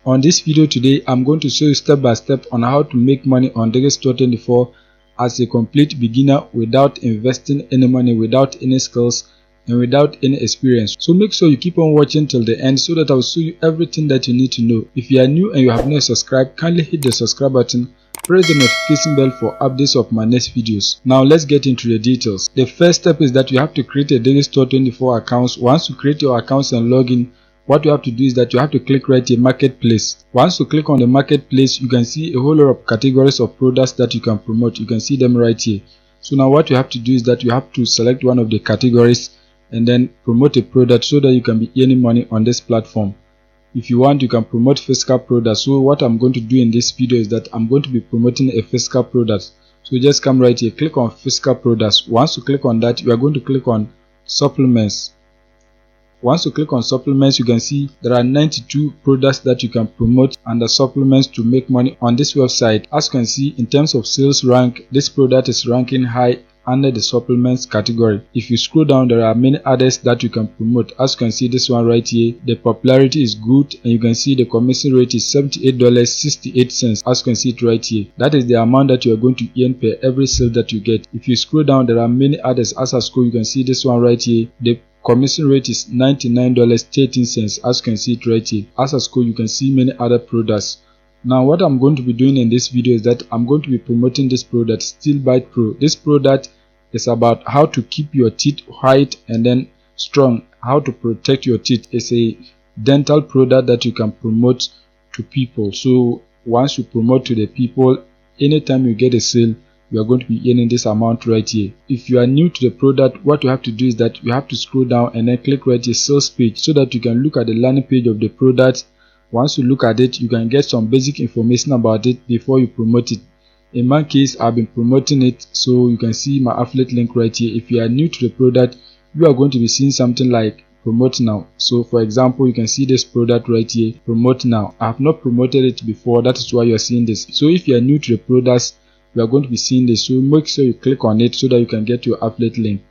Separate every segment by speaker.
Speaker 1: On this video today, I'm going to show you step by step on how to make money on Digistore24 as a complete beginner without investing any money, without any skills and without any experience. So make sure you keep on watching till the end so that I'll show you everything that you need to know. If you are new and you have not subscribed, kindly hit the subscribe button, press the notification bell for updates of my next videos. Now let's get into the details. The first step is that you have to create a Digistore24 account. Once you create your accounts and log in, what you have to do is that you have to click right here, marketplace. Once you click on the marketplace, you can see a whole lot of categories of products that you can promote. You can see them right here. So now what you have to do is that you have to select one of the categories and then promote a product so that you can be earning money on this platform. If you want, you can promote physical products. So what I'm going to do in this video is that I'm going to be promoting a physical product. So just come right here, click on physical products. Once you click on that, you are going to click on supplements. Once you click on supplements, you can see there are 92 products that you can promote under supplements to make money on this website. As you can see, in terms of sales rank, this product is ranking high under the supplements category. If you scroll down, there are many others that you can promote. As you can see, this one right here, the popularity is good and you can see the commission rate is $78.68. As you can see it right here, that is the amount that you are going to earn per every sale that you get. If you scroll down, there are many others. As I scroll, you can see this one right here, the commission rate is $99.13. as you can see it right here. As a score, you can see many other products. Now what I'm going to be doing in this video is that I'm going to be promoting this product, Steel Bite Pro. This product is about how to keep your teeth white and then strong, how to protect your teeth. It's a dental product that you can promote to people. So once you promote to the people, anytime you get a sale, you are going to be earning this amount right here. If you are new to the product, what you have to do is that you have to scroll down and then click right here, sales page, so that you can look at the landing page of the product. Once you look at it, you can get some basic information about it before you promote it. In my case, I've been promoting it, so you can see my affiliate link right here. If you are new to the product, you are going to be seeing something like promote now. So for example, you can see this product right here, promote now. I have not promoted it before, that is why you are seeing this. So if you are new to the products, you are going to be seeing this, so make sure you click on it so that you can get your affiliate link.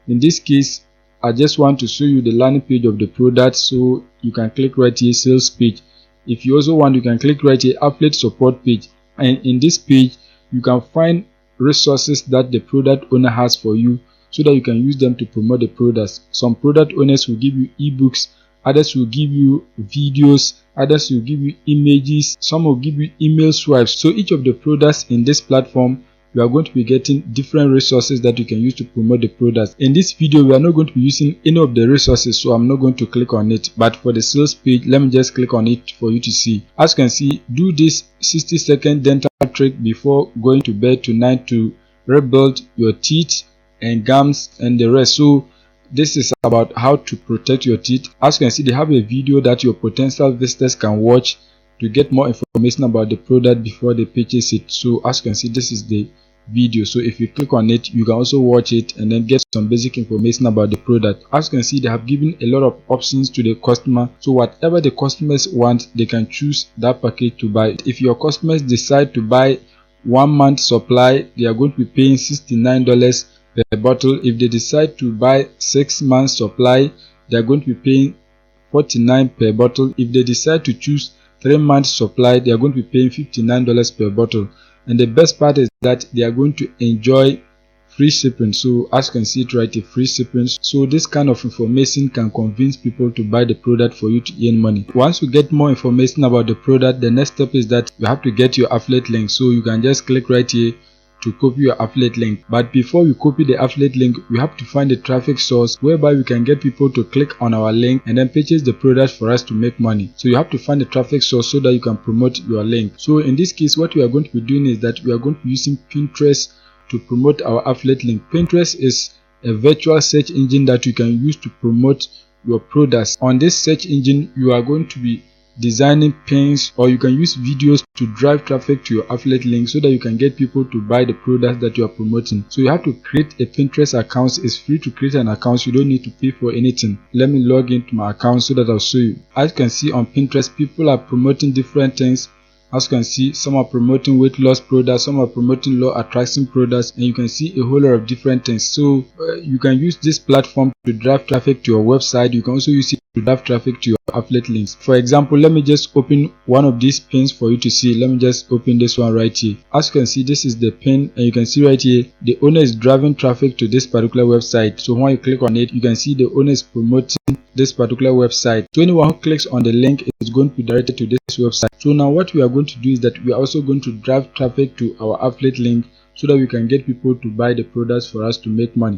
Speaker 1: In this case, I just want to show you the landing page of the product, so you can click right here, sales page. If you also want, you can click right here, affiliate support page, and in this page you can find resources that the product owner has for you so that you can use them to promote the products. Some product owners will give you ebooks, others will give you videos, others will give you images, some will give you email swipes. So each of the products in this platform, you are going to be getting different resources that you can use to promote the products. In this video, we are not going to be using any of the resources, so I'm not going to click on it. But for the sales page, let me just click on it for you to see. As you can see, do this 60-second dental trick before going to bed tonight to rebuild your teeth and gums and the rest. So this is about how to protect your teeth. As you can see, they have a video that your potential visitors can watch to get more information about the product before they purchase it. So as you can see, this is the video. So if you click on it, you can also watch it and then get some basic information about the product. As you can see, they have given a lot of options to the customer, so whatever the customers want, they can choose that package to buy. If your customers decide to buy 1 month supply, they are going to be paying $69 per bottle. If they decide to buy 6 months supply, they are going to be paying $49 per bottle. If they decide to choose 3 months supply, they are going to be paying $59 per bottle. And the best part is that they are going to enjoy free shipping. So as you can see it right here, free shipping. So this kind of information can convince people to buy the product for you to earn money. Once you get more information about the product, the next step is that you have to get your affiliate link. So you can just click right here to copy your affiliate link. But before we copy the affiliate link, we have to find a traffic source whereby we can get people to click on our link and then purchase the product for us to make money. So you have to find a traffic source so that you can promote your link. So in this case, what we are going to be doing is that we are going to be using Pinterest to promote our affiliate link. Pinterest is a virtual search engine that you can use to promote your products. On this search engine, you are going to be designing pins, or you can use videos to drive traffic to your affiliate link so that you can get people to buy the products that you are promoting. So you have to create a Pinterest account. It's free to create an account. You don't need to pay for anything. Let me log into my account so that I'll show you. As you can see on Pinterest, people are promoting different things. As you can see, some are promoting weight loss products, some are promoting law attraction products, and you can see a whole lot of different things. So you can use this platform to drive traffic to your website. You can also use it to drive traffic to your affiliate links. For example, let me just open one of these pins for you to see. Let me just open this one right here. As you can see, this is the pin, and you can see right here the owner is driving traffic to this particular website. So when you click on it, you can see the owner is promoting this particular website. So anyone who clicks on the link is going to be directed to this website. So now what we are going to do is that we are also going to drive traffic to our affiliate link so that we can get people to buy the products for us to make money.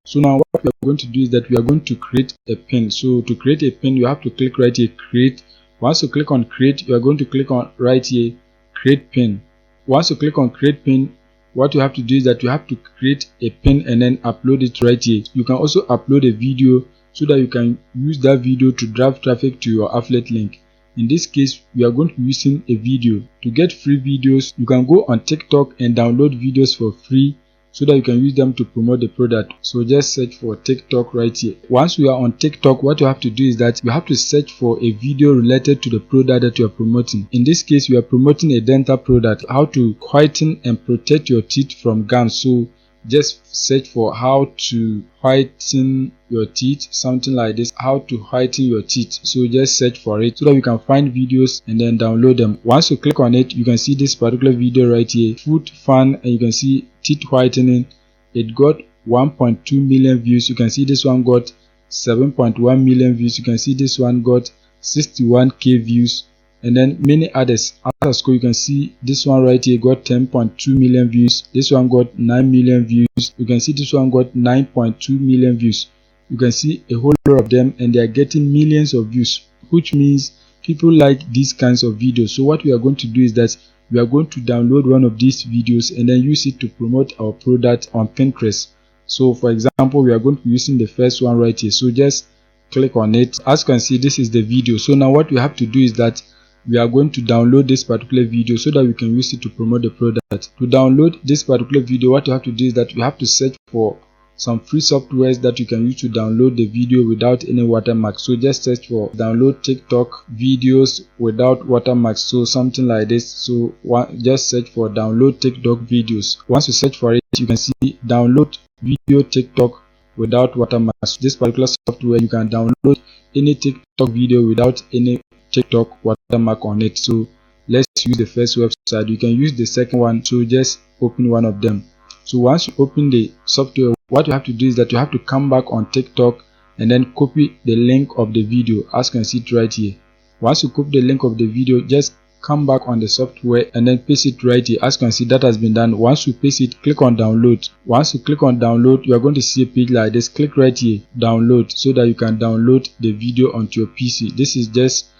Speaker 1: So now what we are going to do is that we are going to create a pin. So to create a pin, you have to click right here, create. Once you click on create, you are going to click on right here, create pin. Once you click on create pin, what you have to do is that you have to create a pin and then upload it right here. You can also upload a video so that you can use that video to drive traffic to your affiliate link. In this case, we are going to be using a video. To get free videos, you can go on TikTok and download videos for free so that you can use them to promote the product. So just search for TikTok right here. Once you are on TikTok, what you have to do is that you have to search for a video related to the product that you are promoting. In this case, we are promoting a dental product, how to whiten and protect your teeth from gums. So just search for how to whiten your teeth, something like this, how to whiten your teeth. So just search for it so that you can find videos and then download them. Once you click on it, you can see this particular video right here, food fun, and you can see teeth whitening. It got 1.2 million views. You can see this one got 7.1 million views. You can see this one got 61k views, and then many others. After school, you can see this one right here got 10.2 million views. This one got 9 million views. You can see this one got 9.2 million views. You can see a whole lot of them, and they are getting millions of views, which means people like these kinds of videos. So what we are going to do is that we are going to download one of these videos and then use it to promote our product on Pinterest. So for example, we are going to be using the first one right here. So just click on it. As you can see, this is the video. So now what we have to do is that we are going to download this particular video so that we can use it to promote the product. To download this particular video, what you have to do is that you have to search for some free softwares that you can use to download the video without any watermark. So just search for download TikTok videos without watermarks, so something like this. So just search for download TikTok videos. Once you search for it, you can see download video TikTok without watermarks. This particular software, you can download any TikTok video without any TikTok watermark on it. So let's use the first website. You can use the second one. So just open one of them. So once you open the software, what you have to do is that you have to come back on TikTok and then copy the link of the video, as you can see it right here. Once you copy the link of the video, just come back on the software and then paste it right here. As you can see, that has been done. Once you paste it, click on download. Once you click on download, you are going to see a page like this. Click right here, download, so that you can download the video onto your PC. This is just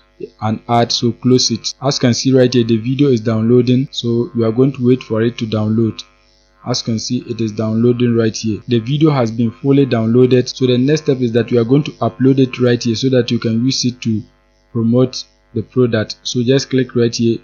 Speaker 1: an ad, so close it. As you can see right here, the video is downloading, so you are going to wait for it to download. As you can see, it is downloading right here. The video has been fully downloaded. So the next step is that we are going to upload it right here so that you can use it to promote the product. So just click right here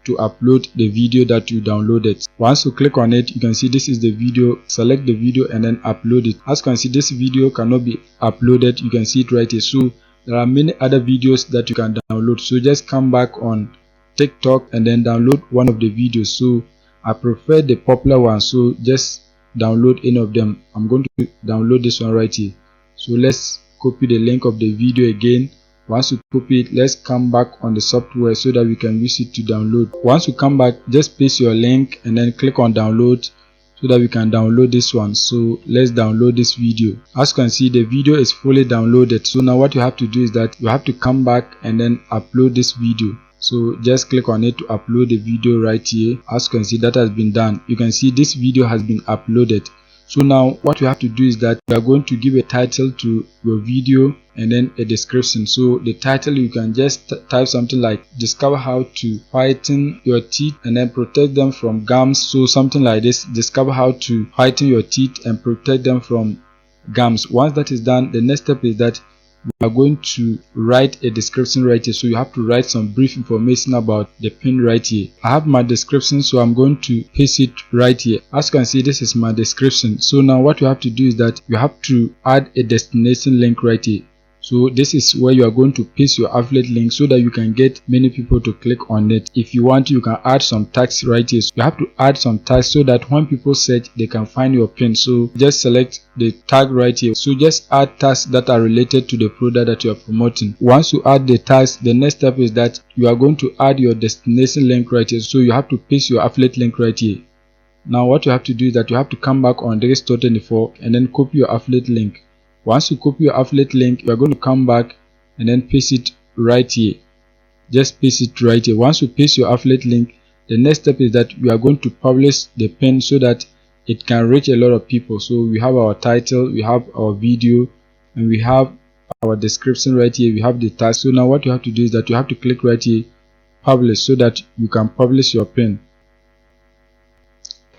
Speaker 1: to upload the video that you downloaded. Once you click on it, you can see this is the video. Select the video and then upload it. As you can see, this video cannot be uploaded. You can see it right here. So there are many other videos that you can download. So just come back on TikTok and then download one of the videos. So I prefer the popular one, so just download any of them. I'm going to download this one right here. So let's copy the link of the video again. Once you copy it, let's come back on the software so that we can use it to download. Once you come back, just paste your link and then click on download so that we can download this one. So let's download this video. As you can see, the video is fully downloaded. So now what you have to do is that you have to come back and then upload this video. So just click on it to upload the video right here. As you can see, that has been done. You can see this video has been uploaded. So now what you have to do is that you are going to give a title to your video and then a description. So the title, you can just type something like discover how to whiten your teeth and then protect them from gums. So something like this, discover how to whiten your teeth and protect them from gums. Once that is done, the next step is that we are going to write a description right here. So you have to write some brief information about the pin right here. I have my description, so I'm going to paste it right here. As you can see, this is my description. So now what you have to do is that you have to add a destination link right here. So this is where you are going to paste your affiliate link so that you can get many people to click on it. If you want, you can add some tags right here. So you have to add some tags so that when people search, they can find your pin. So just select the tag right here. So just add tags that are related to the product that you are promoting. Once you add the tags, the next step is that you are going to add your destination link right here. So you have to paste your affiliate link right here. Now what you have to do is that you have to come back on Store24 and then copy your affiliate link. Once you copy your affiliate link, you are going to come back and then paste it right here. Just paste it right here. Once you paste your affiliate link, the next step is that we are going to publish the pin so that it can reach a lot of people. So we have our title, we have our video, and we have our description right here. We have the tag. So now what you have to do is that you have to click right here, publish, so that you can publish your pin.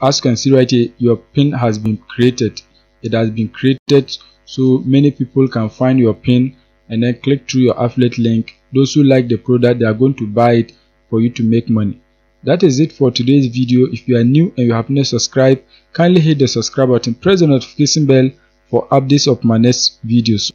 Speaker 1: As you can see right here, your pin has been created. It has been created so many people can find your pin and then click through your affiliate link. Those who like the product, they are going to buy it for you to make money. That is it for today's video. If you are new and you have not subscribed, kindly hit the subscribe button, press the notification bell for updates of my next videos.